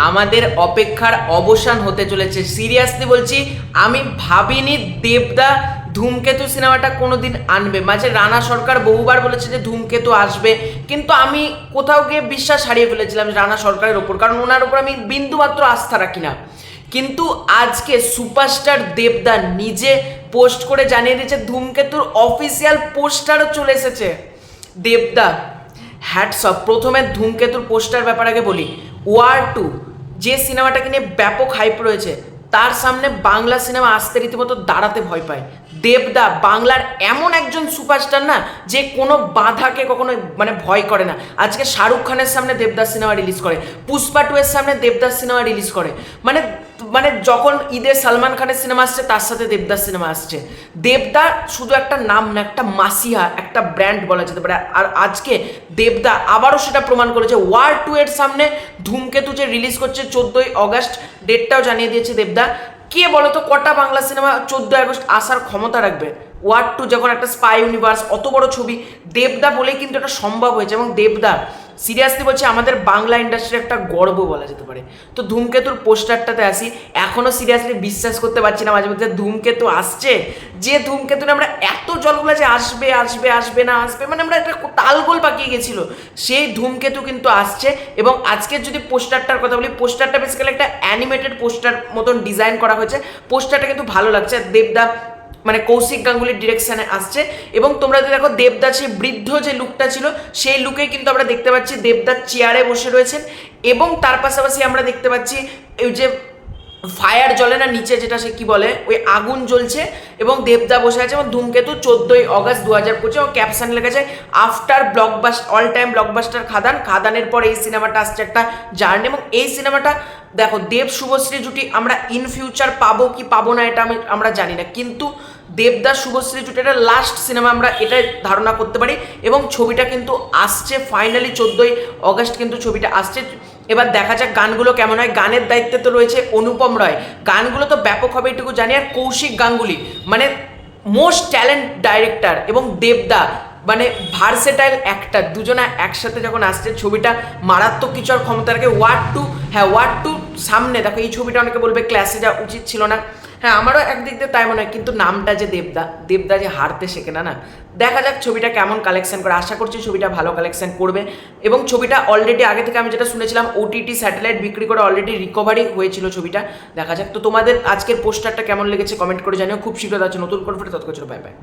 আমাদের অপেক্ষার অবসান হতে চলেছে। সিরিয়াসলি বলছি, আমি ভাবিনি দেবদা ধূমকেতু সিনেমাটা কোনোদিন আনবে। মাঝে রানা সরকার বহুবার বলেছে যে ধূমকেতু আসবে, কিন্তু আমি কোথাও গিয়ে বিশ্বাস হারিয়ে ফেলেছিলাম রানা সরকারের ওপর, কারণ ওনার ওপর আমি বিন্দুমাত্র আস্থা রাখি না। কিন্তু আজকে সুপারস্টার দেবদা নিজে পোস্ট করে জানিয়ে দিয়েছে ধূমকেতুর অফিসিয়াল পোস্টারও চলে এসেছে। দেবদা হ্যাটস অফ। প্রথমে ধূমকেতুর পোস্টার ব্যাপার আগে বলি। ওয়ার 2 যে সিনেমাটাকে নিয়ে ব্যাপক হাইপ রয়েছে, তার সামনে বাংলা সিনেমা আসতে রীতিমতো দাঁড়াতে ভয় পায়। দেবদা বাংলার এমন একজন সুপারস্টার না, যে কোনো বাধাকে কখনো ভয় করে না। আজকে শাহরুখ খানের সামনে দেবদাস সিনেমা রিলিজ করে, পুষ্পা 2 এর সামনে দেবদাস সিনেমা রিলিজ করে, মানে মানে যখন ঈদে সালমান খানের সিনেমা আসছে তার সাথে দেবদাস সিনেমা আসছে। দেবদা শুধু একটা নাম না, একটা মাসিহা, একটা ব্র্যান্ড বলা যেতে পারে। আর আজকে দেবদা আবারও সেটা প্রমাণ করেছে। ওয়ার 2 এর সামনে ধূমকেতু যে রিলিজ করছে 14ই অগাস্ট, ডেটটাও জানিয়ে দিয়েছে দেবদা। কে বলতো কটা বাংলা সিনেমা 14 আগস্ট আসার ক্ষমতা রাখবে? ওয়ার 2 যখন একটা স্পাই ইউনিভার্স, অত বড় ছবি, দেবদা বলেই কিন্তু এটা সম্ভব হয়েছে। এবং দেবদা সিরিয়াসলি বলছি আমাদের বাংলা ইন্ডাস্ট্রির একটা গর্ব বলা যেতে পারে। তো ধূমকেতুর পোস্টারটাতে আসি, এখনও সিরিয়াসলি বিশ্বাস করতে পারছি না মাঝে মধ্যে ধূমকেতু আসছে। যে ধূমকেতু আমরা এত জলগুলো যে আসবে আসবে আসবে না আসবে, আমরা একটা তালগোল পাকিয়ে গেছিল, সেই ধূমকেতু কিন্তু আসছে। এবং আজকের যদি পোস্টারটার কথা বলি, পোস্টারটা বেসিক্যালি একটা অ্যানিমেটেড পোস্টার মতন ডিজাইন করা হয়েছে। পোস্টারটা কিন্তু ভালো লাগছে। দেবদা কৌশিক গাঙ্গুলির ডিরেকশনে আসছে। এবং তোমরা যদি দেখো দেবদা সেই বৃদ্ধ যে লুকটা ছিল, সেই লুকে কিন্তু আমরা দেখতে পাচ্ছি দেবদা চেয়ারে বসে রয়েছেন। এবং তার পাশাপাশি আমরা দেখতে পাচ্ছি এই যে ফায়ার জ্বলে না নিচে, যেটা সে কি বলে, ওই আগুন জ্বলছে এবং দেবদা বসে আছে। এবং ধূমকেতু 14ই অগাস্ট 2025, এবং ক্যাপশন লেখা আছে after blockbuster, all time blockbuster Khadaan, খাদানের পর এই সিনেমাটা আসছে একটা জার্নি। এবং এই সিনেমাটা দেখো, দেব শুভশ্রী জুটি আমরা ইন ফিউচার পাবো কি পাবো না এটা আমরা জানি না, কিন্তু দেবদা শুভশ্রী জুটি এটা লাস্ট সিনেমা, আমরা এটাই ধারণা করতে পারি। এবং ছবিটা কিন্তু আসছে ফাইনালি 14ই অগাস্ট কিন্তু ছবিটা আসছে। এবার দেখা যাক গানগুলো কেমন হয়। গানের দায়িত্বে তো রয়েছে অনুপম রয়, গানগুলো তো ব্যাপক হবে এটুকু জানি। আর Kaushik Ganguly most talent director, এবং দেবদা ভার্সেটাইল অ্যাক্টর, দুজনা একসাথে যখন আসছে ছবিটা মারাত্মক কিছুর ক্ষমতা রাখে। ওয়ার 2, হ্যাঁ ওয়ার 2 সামনে দেখো, এই ছবিটা অনেকে বলবে ক্লাসে যাওয়া উচিত ছিল না, হ্যাঁ আমারও একদিক দিয়ে তাই মনে হয়, কিন্তু নামটা যে দেবদা যে হারতে শেখে না। দেখা যাক ছবিটা কেমন কালেকশন করে। আশা করছি ছবিটা ভালো কালেকশন করবে। এবং ছবিটা অলরেডি আগে থেকে আমি যেটা শুনেছিলাম ওটিটি স্যাটেলাইট বিক্রি করে অলরেডি রিকভারি হয়েছিল ছবিটা। দেখা যাক। তো তোমাদের আজকের পোস্টারটা কেমন লেগেছে কমেন্ট করে জানিও। খুব শীঘ্র আছে নতুন করে, ততক্ষণ বাই বাই।